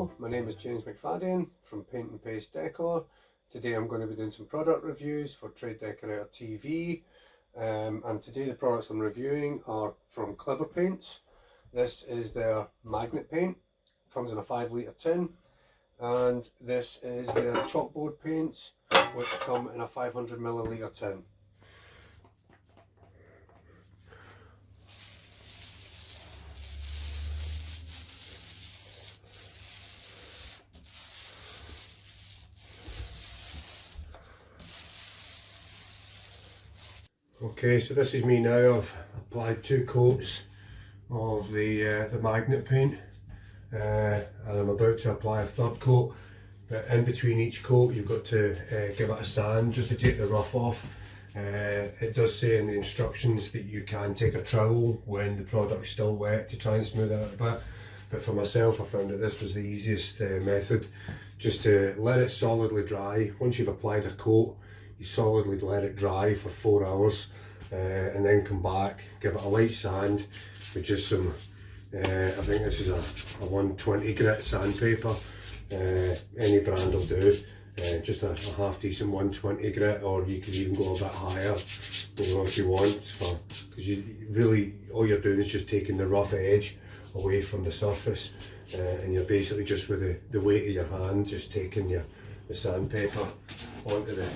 Hello, my name is James McFadden from Paint and Paste Decor. Today I'm going to be doing some product reviews for Trade Decorator TV, and today the products I'm reviewing are from Clever Paints. This is their MagnetPaint, comes in a 5 litre tin, and this is their chalkboard paints, which come in a 500 milliliter tin. Okay, so this is me now. I've applied 2 coats of the MagnetPaint, and I'm about to apply a 3rd coat, but in between each coat you've got to give it a sand just to take the rough off. It does say in the instructions that you can take a trowel when the product's still wet to try and smooth it out a bit, but for myself I found that this was the easiest method, just to let it solidly dry. Once you've applied a coat, you solidly let it dry for 4 hours, and then come back, give it a light sand with just some, I think this is a 120 grit sandpaper, any brand will do, just a half decent 120 grit, or you can even go a bit higher, you know, if you want, because you really, all you're doing is just taking the rough edge away from the surface, and you're basically just with the weight of your hand just taking the sandpaper onto the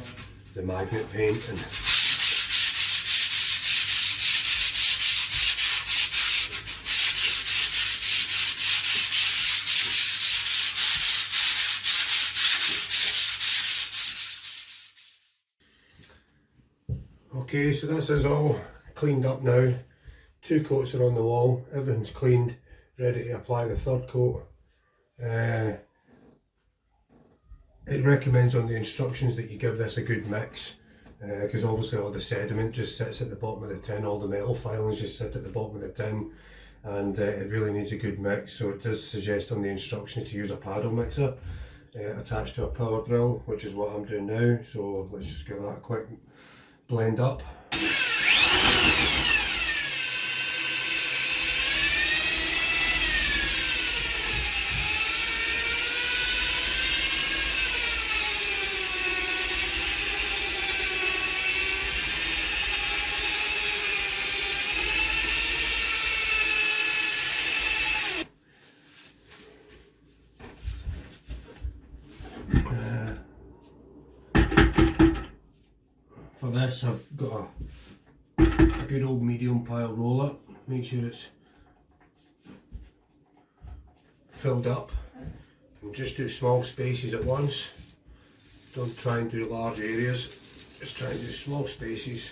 MagnetPaint. And okay, so this is all cleaned up now. 2 coats are on the wall, everything's cleaned, ready to apply the 3rd coat. It recommends on the instructions that you give this a good mix, because obviously all the sediment just sits at the bottom of the tin, all the metal filings just sit at the bottom of the tin, and it really needs a good mix. So it does suggest on the instructions to use a paddle mixer attached to a power drill, which is what I'm doing now. So let's just give that a quick blend up. For this I've got a good old medium pile roller. Make sure it's filled up, and just do small spaces at once. Don't try and do large areas, just try and do small spaces,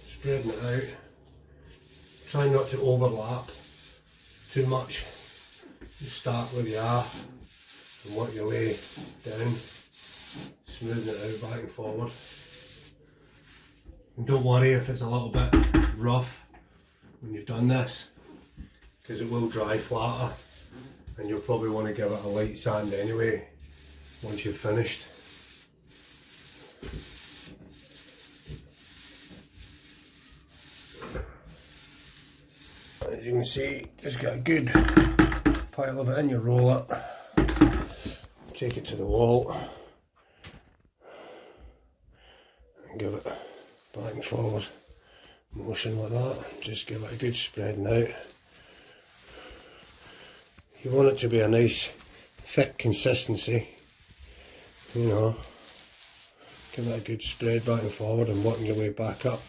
spreading it out. Try not to overlap too much. Just start where you are and work your way down, smoothing it out back and forward. And don't worry if it's a little bit rough when you've done this, because it will dry flatter, and you'll probably want to give it a light sand anyway once you've finished. As you can see, just get a good pile of it in your roller, take it to the wall and give it back and forward motion like that. Just give it a good spreading out. You want it to be a nice thick consistency, you know. Give it a good spread back and forward and working your way back up.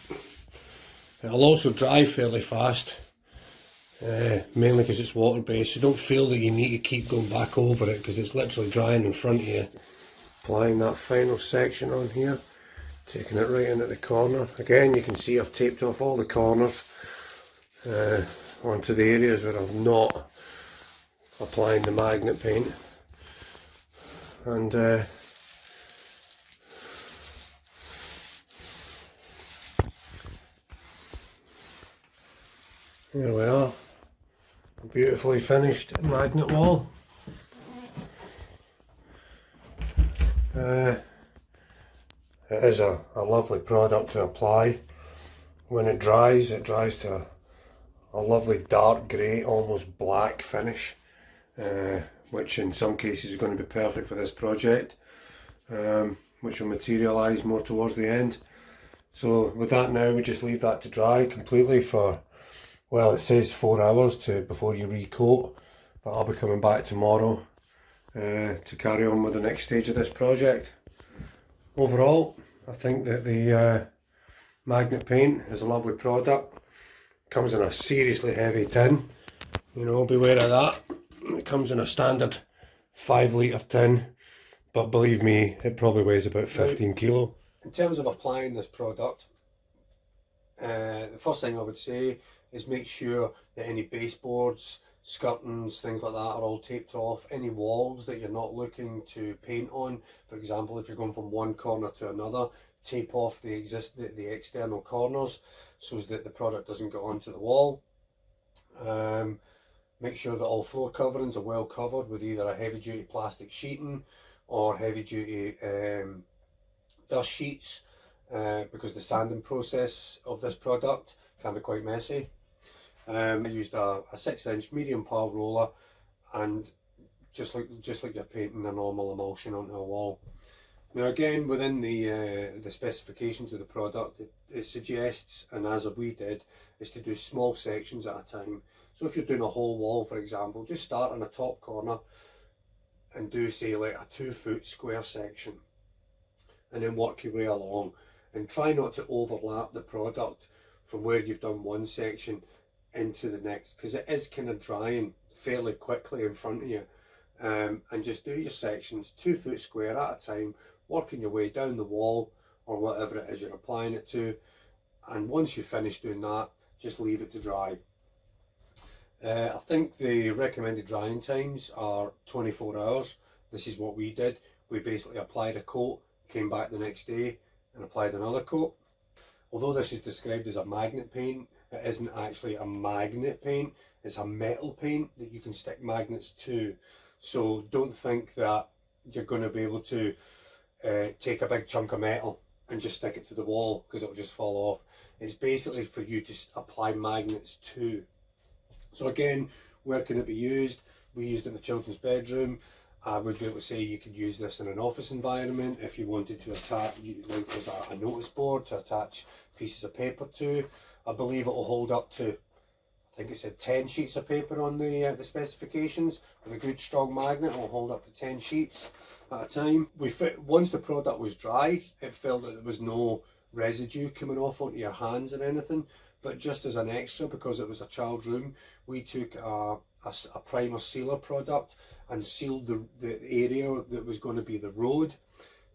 It'll also dry fairly fast, mainly because it's water based, so don't feel that you need to keep going back over it, because it's literally drying in front of you. Applying that final section on here, taking it right into the corner. Again, you can see I've taped off all the corners onto the areas where I'm not applying the MagnetPaint, and there we are, a beautifully finished magnet wall. It is a lovely product to apply. When it dries to a lovely dark grey, almost black finish. which in some cases is going to be perfect for this project, which will materialise more towards the end. So with that now, we just leave that to dry completely for, well, it says 4 hours before you recoat, but I'll be coming back tomorrow to carry on with the next stage of this project. Overall, I think that the MagnetPaint is a lovely product. Comes in a seriously heavy tin, you know, beware of that. It comes in a standard 5 litre tin, but believe me, it probably weighs about 15 kilo. In terms of applying this product, the first thing I would say is make sure that any baseboards, skirtings, things like that are all taped off. Any walls that you're not looking to paint on, for example, if you're going from one corner to another, tape off the external corners so that the product doesn't go onto the wall. Make sure that all floor coverings are well covered with either a heavy duty plastic sheeting or heavy duty dust sheets, because the sanding process of this product can be quite messy. I used a 6-inch medium power roller, and just like you're painting a normal emulsion onto a wall. Now again, within the specifications of the product, it suggests, and as we did, is to do small sections at a time. So if you're doing a whole wall, for example, just start on a top corner and do, say, like a 2-foot square section, and then work your way along, and try not to overlap the product from where you've done one section into the next, because it is kind of drying fairly quickly in front of you. And just do your sections 2 foot square at a time, working your way down the wall or whatever it is you're applying it to, and once you finish doing that, just leave it to dry. I think the recommended drying times are 24 hours. This is what we did. We basically applied a coat, came back the next day and applied another coat. Although this is described as a magnet paint, it isn't actually a magnet paint. It's a metal paint that you can stick magnets to. So don't think that you're going to be able to take a big chunk of metal and just stick it to the wall, because it will just fall off. It's basically for you to apply magnets to. So again, where can it be used? We used it in the children's bedroom. I would be able to say you could use this in an office environment if you wanted to attach, like as a notice board to attach pieces of paper to. I believe it will hold up to, I think it said 10 sheets of paper on the specifications. With a good strong magnet, it will hold up to 10 sheets at a time. Once the product was dry, it felt that there was no residue coming off onto your hands or anything. But just as an extra, because it was a child's room, we took a primer sealer product and sealed the area that was going to be the road,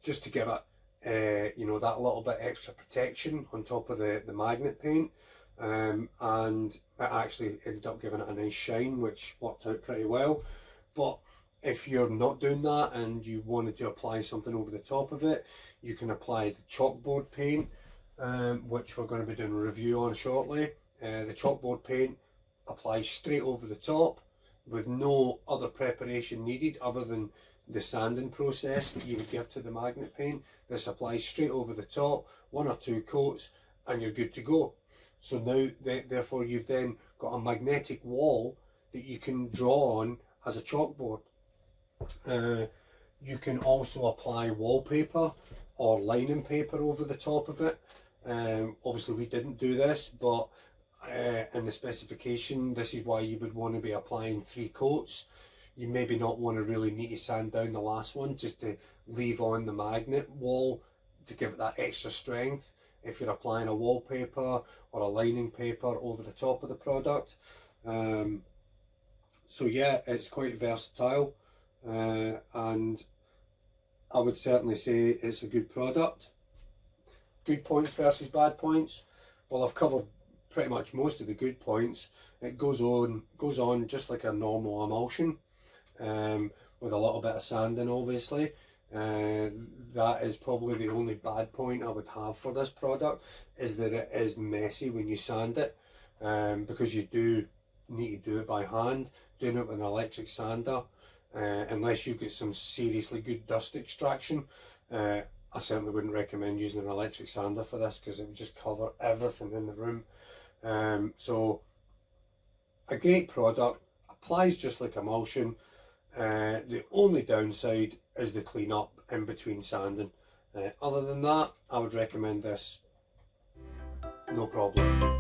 just to give it you know, that little bit extra protection on top of the magnet paint. And it actually ended up giving it a nice shine, which worked out pretty well. But if you're not doing that and you wanted to apply something over the top of it, you can apply the chalkboard paint, which we're going to be doing a review on shortly. The chalkboard paint applies straight over the top with no other preparation needed other than the sanding process that you would give to the magnet paint. This applies straight over the top, 1 or 2 coats, and you're good to go. So now, therefore, you've then got a magnetic wall that you can draw on as a chalkboard. You can also apply wallpaper or lining paper over the top of it. Obviously we didn't do this, but in the specification, this is why you would want to be applying 3 coats. You maybe not want to really need to sand down the last one, just to leave on the magnet wall to give it that extra strength if you're applying a wallpaper or a lining paper over the top of the product. So yeah, it's quite versatile, and I would certainly say it's a good product. Good points versus bad points. Well, I've covered pretty much most of the good points. It goes on just like a normal emulsion, with a little bit of sanding, obviously. That is probably the only bad point I would have for this product, is that it is messy when you sand it, because you do need to do it by hand. Doing it with an electric sander, unless you get some seriously good dust extraction, I certainly wouldn't recommend using an electric sander for this, because it would just cover everything in the room. So a great product, applies just like emulsion. The only downside is the clean-up in between sanding. Other than that, I would recommend this, no problem.